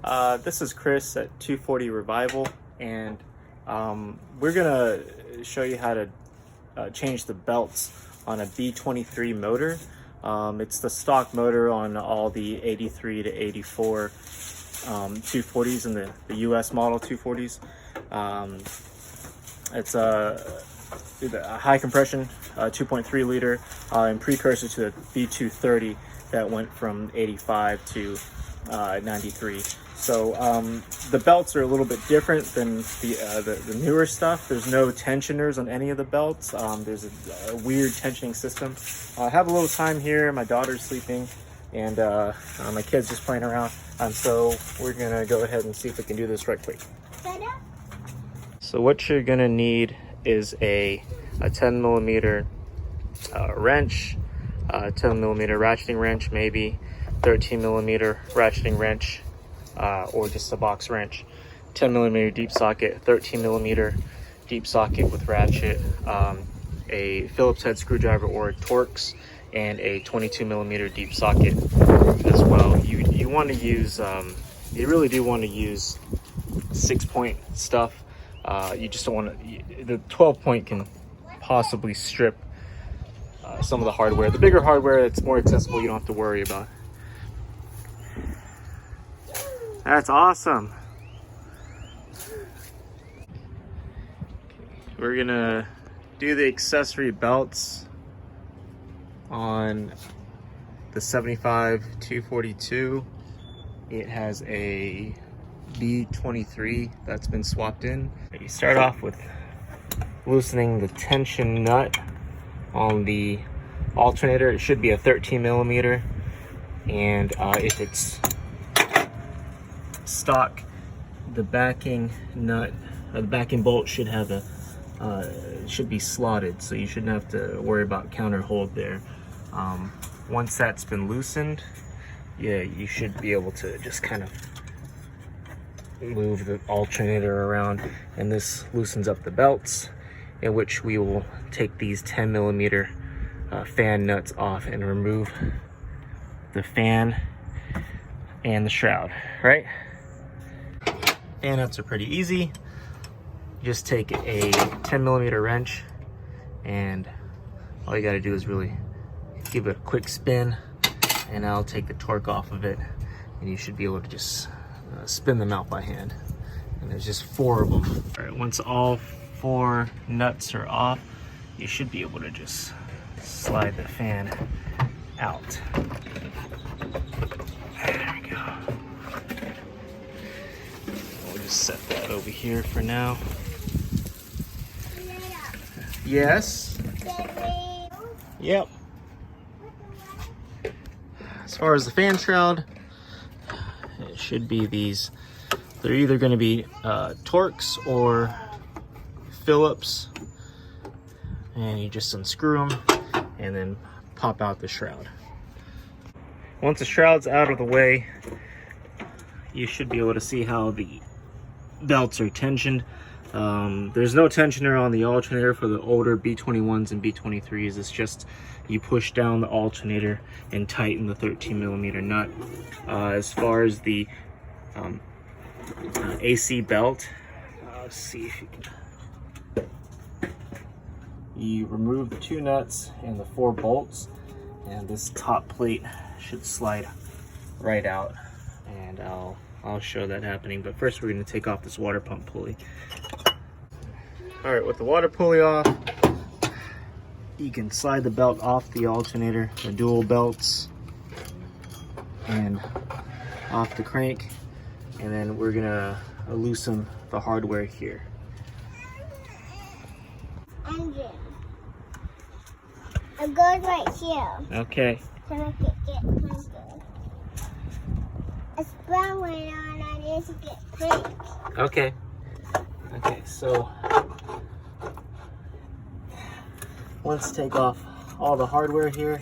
This is Chris at 240 Revival, and we're gonna show you how to change the belts on a B23 motor. It's the stock motor on all the 83 to 84 240s and the US model 240s. It's a high compression 2.3 liter and precursor to the B230 that went from 85 to 93. So the belts are a little bit different than the newer stuff. There's no tensioners on any of the belts. There's a weird tensioning system. I have a little time here. My daughter's sleeping, and my kid's just playing around. So we're gonna go ahead and see if we can do this right quick. So what you're gonna need is a 10 millimeter wrench, 10 millimeter ratcheting wrench, maybe 13 millimeter ratcheting wrench, or just a box wrench, 10 millimeter deep socket, 13 millimeter deep socket with ratchet, a Phillips head screwdriver or a Torx, and a 22 millimeter deep socket as well. You want to use, you really do want to use 6-point stuff. You just don't want to, the 12-point can possibly strip some of the hardware. The bigger hardware, it's more accessible, you don't have to worry about. That's awesome. We're gonna do the accessory belts on the 75 242. It has a B23 that's been swapped in. You start off with loosening the tension nut on the alternator. It should be a 13 millimeter, and if it's stock, the backing nut, the backing bolt should have a should be slotted, so you shouldn't have to worry about counter hold there. Once that's been loosened, yeah, you should be able to just kind of move the alternator around, and this loosens up the belts, in which we will take these 10 millimeter fan nuts off and remove the fan and the shroud, right? Fan nuts are pretty easy. Just take a 10 millimeter wrench, and all you got to do is really give it a quick spin, and I'll take the torque off of it, and you should be able to just spin them out by hand. And there's just 4 of them. All right, once all 4 nuts are off, you should be able to just slide the fan out. There we go. We'll just set that over here for now. Yes? Yep. As far as the fan shroud, it should be these. They're either going to be Torx or Phillips, and you just unscrew them and then pop out the shroud. Once the shroud's out of the way, you should be able to see how the belts are tensioned. There's no tensioner on the alternator for the older B21s and B23s. It's just you push down the alternator and tighten the 13 millimeter nut. As far as the AC belt, let's see if you can. You remove the 2 nuts and the 4 bolts, and this top plate should slide right out, and I'll show that happening. But first we're going to take off this water pump pulley. All right, with the water pulley off, you can slide the belt off the alternator, the dual belts, and off the crank, and then we're gonna loosen the hardware here. Engine. It goes right here. Okay. To make it get printed. It's brown right on, I need to get pink. Okay. Okay, so let's take off all the hardware here.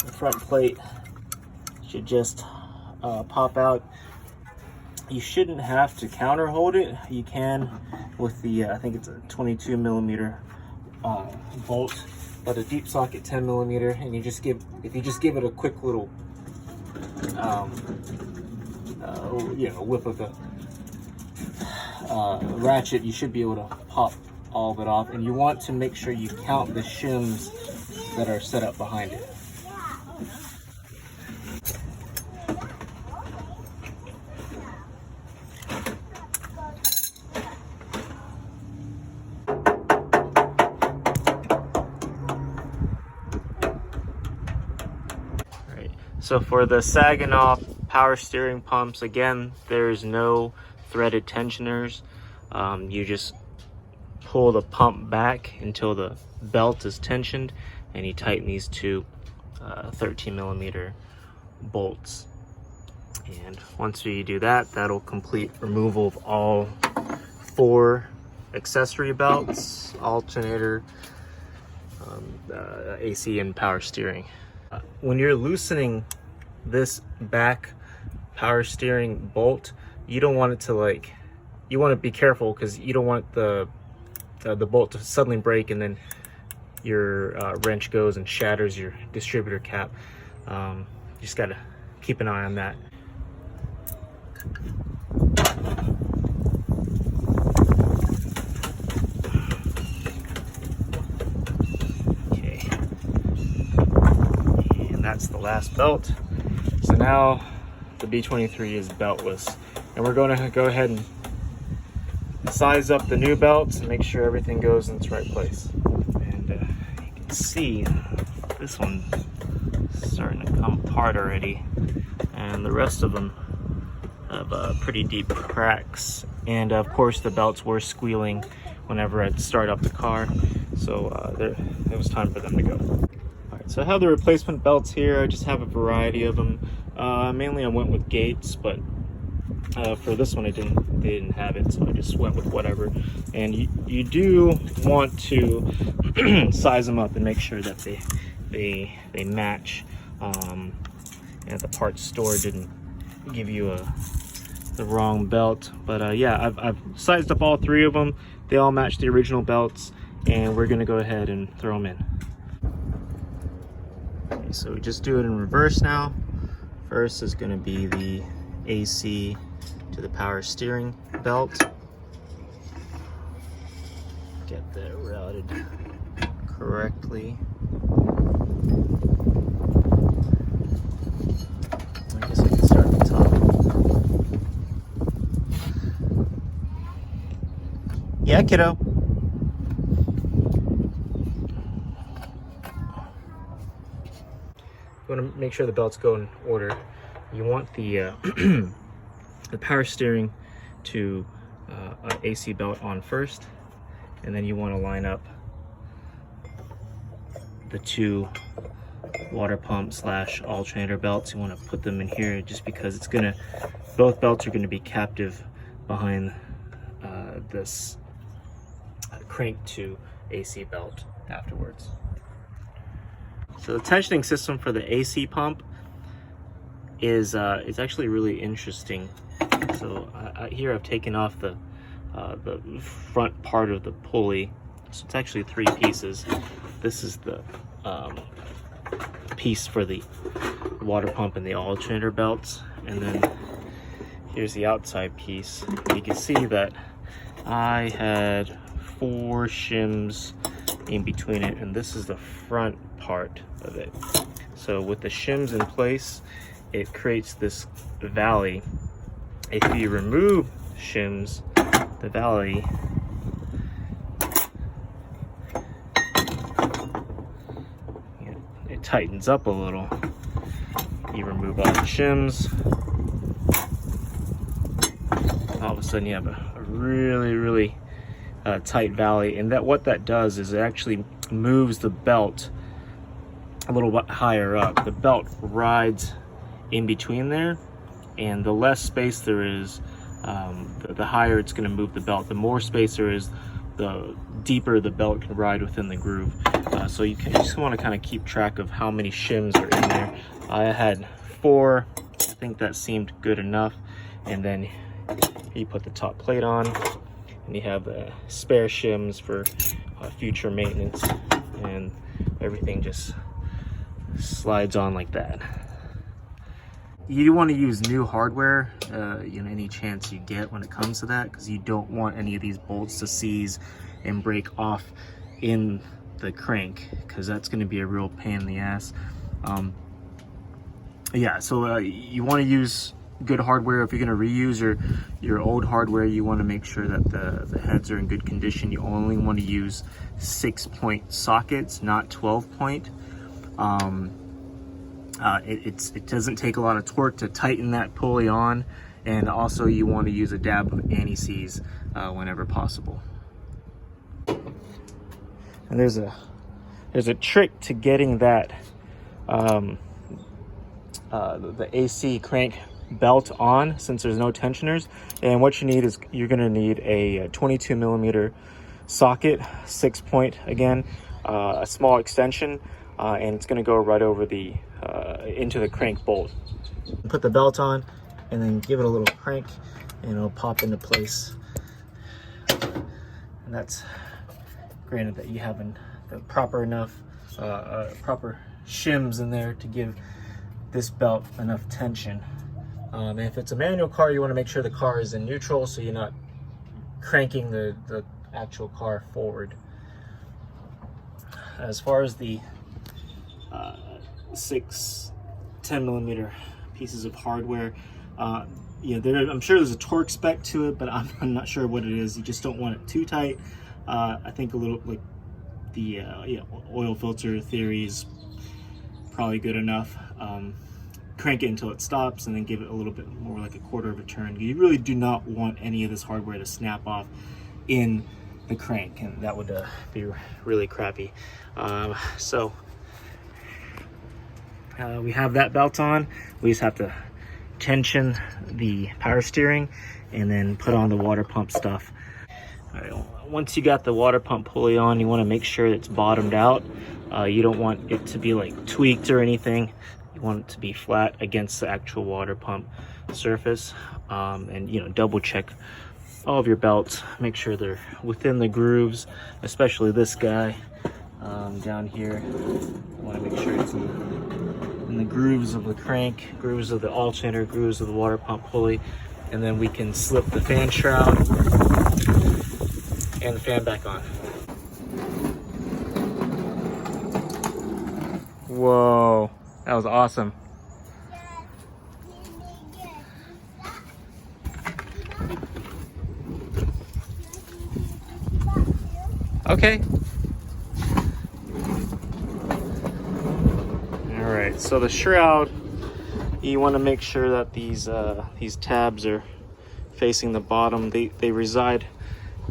The front plate should just pop out. You shouldn't have to counter hold it. You can with the I think it's a 22 millimeter bolt, but a deep socket 10 millimeter, and if you just give it a quick little whip of the ratchet, you should be able to pop all of it off. And you want to make sure you count the shims that are set up behind it. So for the Saginaw power steering pumps, again, there's no threaded tensioners. You just pull the pump back until the belt is tensioned, and you tighten these two 13mm bolts. And once you do that, that'll complete removal of all 4 accessory belts, alternator, AC, and power steering. When you're loosening this back power steering bolt, you don't want it to you want to be careful, because you don't want the bolt to suddenly break and then your wrench goes and shatters your distributor cap. You just got to keep an eye on that. That's the last belt. So now the B23 is beltless, and we're going to go ahead and size up the new belts and make sure everything goes in its right place. And you can see this one starting to come apart already, and the rest of them have pretty deep cracks. And of course the belts were squealing whenever I'd start up the car, so it was time for them to go. So I have the replacement belts here. I just have a variety of them. Mainly I went with Gates, but for this one they didn't have it, so I just went with whatever. And you do want to size them up and make sure that they match. And the parts store didn't give you the wrong belt. But yeah, I've sized up all 3 of them. They all match the original belts, and we're gonna go ahead and throw them in. So we just do it in reverse now. First is going to be the AC to the power steering belt. Get that routed correctly. I guess I can start at the top. Yeah, kiddo. You want to make sure the belts go in order. You want the the power steering to AC belt on first, and then you want to line up the 2 water pump / alternator belts. You want to put them in here just because both belts are going to be captive behind this crank to AC belt afterwards. So the tensioning system for the AC pump is actually really interesting. So here I've taken off the front part of the pulley. So it's actually 3 pieces. This is the piece for the water pump and the alternator belts, and then here's the outside piece. You can see that I had 4 shims in between it, and this is the front part of it. So with the shims in place, it creates this valley. If you remove shims, the valley it tightens up a little. You remove all the shims, all of a sudden you have a really tight valley, and what that does is it actually moves the belt a little bit higher up. The belt rides in between there, and the less space there is, the higher it's going to move the belt. The more space there is, the deeper the belt can ride within the groove. So you just want to kind of keep track of how many shims are in there. I had 4. I think that seemed good enough. And then you put the top plate on, and you have spare shims for future maintenance, and everything just slides on like that. you want to use new hardware, any chance you get when it comes to that, because you don't want any of these bolts to seize and break off in the crank, because that's going to be a real pain in the ass. Yeah, so you want to use good hardware. If you're going to reuse your old hardware, you want to make sure that the heads are in good condition. You only want to use 6-point sockets, not 12-point. It doesn't take a lot of torque to tighten that pulley on, and also you want to use a dab of anti-seize whenever possible. And there's a trick to getting that the AC crank belt on, since there's no tensioners. And what you need is, you're going to need a 22 millimeter socket, 6-point again, a small extension, and it's going to go right over the into the crank bolt. Put the belt on and then give it a little crank and it'll pop into place. And that's granted that you have the proper enough proper shims in there to give this belt enough tension. And if it's a manual car, you want to make sure the car is in neutral so you're not cranking the actual car forward. As far as the 10 millimeter pieces of hardware, I'm sure there's a torque spec to it, but I'm not sure what it is. You just don't want it too tight. I think a little, like the oil filter theory is probably good enough. Crank it until it stops and then give it a little bit more, like a quarter of a turn. You really do not want any of this hardware to snap off in the crank, and that would be really crappy. So we have that belt on. We just have to tension the power steering and then put on the water pump stuff. All right, once you got the water pump pulley on, you want to make sure it's bottomed out. You don't want it to be like tweaked or anything. You want it to be flat against the actual water pump surface. And double check all of your belts, make sure they're within the grooves, especially this guy down here. You want to make sure it's in the grooves of the crank, grooves of the alternator, grooves of the water pump pulley. And then we can slip the fan shroud and the fan back on. Whoa, that was awesome. Okay. All right, so the shroud, you want to make sure that these tabs are facing the bottom. They reside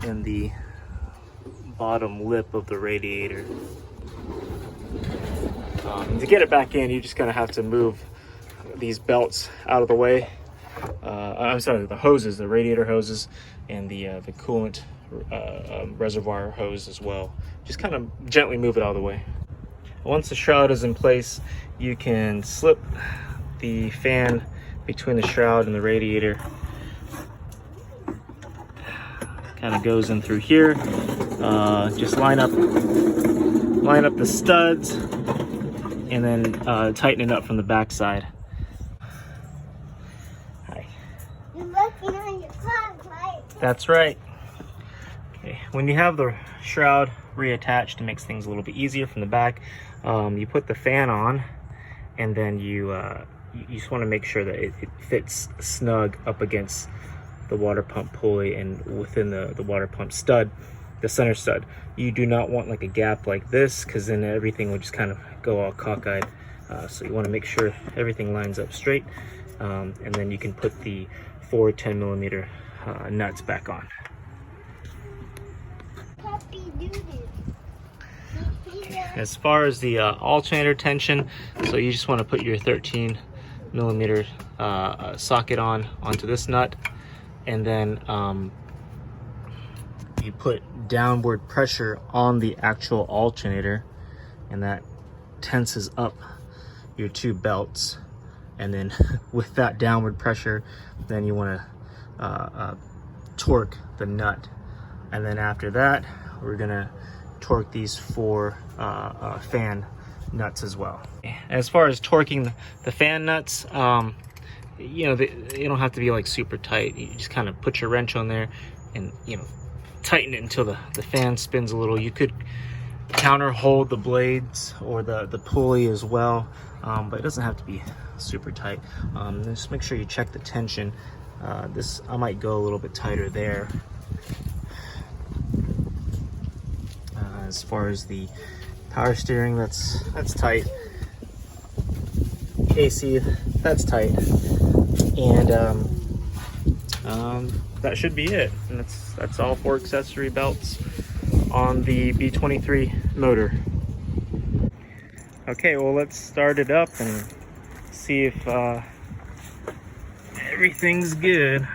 in the bottom lip of the radiator. To get it back in, you just gonna have to move these belts out of the way. I'm sorry, the hoses, the radiator hoses, and the coolant reservoir hose as well. Just kind of gently move it out of the way. Once the shroud is in place, you can slip the fan between the shroud and the radiator. Kind of goes in through here. Just line up the studs and then tighten it up from the back side. Hi. You're working on your car, right? That's right. Okay. When you have the shroud reattached, it makes things a little bit easier from the back. You put the fan on, and then you just want to make sure that it fits snug up against the water pump pulley and within the water pump stud, the center stud. You do not want like a gap like this, because then everything will just kind of go all cockeyed. So you want to make sure everything lines up straight, and then you can put the 4 10 millimeter nuts back on. As far as the alternator tension, so you just want to put your 13 millimeter socket onto this nut, and then you put downward pressure on the actual alternator, and that tenses up your two belts. And then with that downward pressure, then you want to torque the nut, and then after that we're gonna torque these 4 fan nuts as well. As far as torquing the fan nuts, you know, they don't have to be like super tight. You just kind of put your wrench on there and, you know, tighten it until the fan spins a little. You could counter hold the blades or the pulley as well, but it doesn't have to be super tight. Just make sure you check the tension. This, I might go a little bit tighter there. As far as the power steering, that's tight. AC, that's tight. And that should be it. And that's all 4 accessory belts on the B23 motor. Okay, well, let's start it up and see if everything's good.